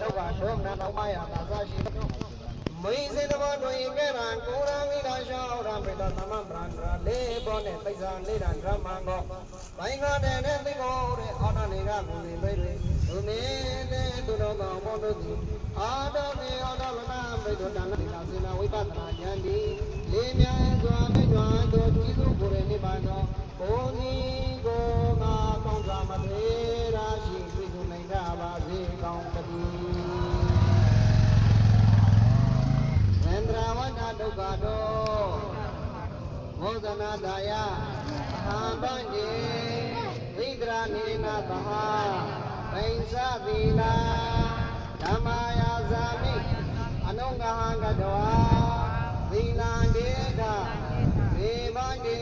ဒုက္ခဒုက္ခနာမယသာသာရှိမိစေတဘောတို့ဤကဲရန်ကိုရမိတော်ရှောရမေတ္တာသမဗန္ဒရာလေးဘောနဲ့ပိဿာလေးတန်ဓမ္မကောဘိုင်းကားတဲ့သိကောတဲ့အာနာနေကကိုယ်တွေတွေသူမင်းတဲ့သူတော်ကောင်းဘောတို့သည်အာတော်နေအာတော်လနာမိတ်တို့တန်လာစေနာဝိပဿနာဉာဏ်ဒီလေးမြန်စွာမြတ်စွာတို့ကြည်သူကိုယ်ရဲ့နိဗ္ဗာန်တော်ကိုယ်ဤကိုယ်ငါကောင်းစွာမသေးရာရှိပြည့်စုံနိုင်ကြပါစေကောင်းတည်းဝန္ဒရာဝဏဒုက္ခတောမောဇနာတာယအာပန္တိဝိဒရာနေနာသဟပိဉ္စသီလာဓမ္မာယာဇာမိအနုင္ဂဟံကတဝါသီလံဒေထဒေဝံဒေ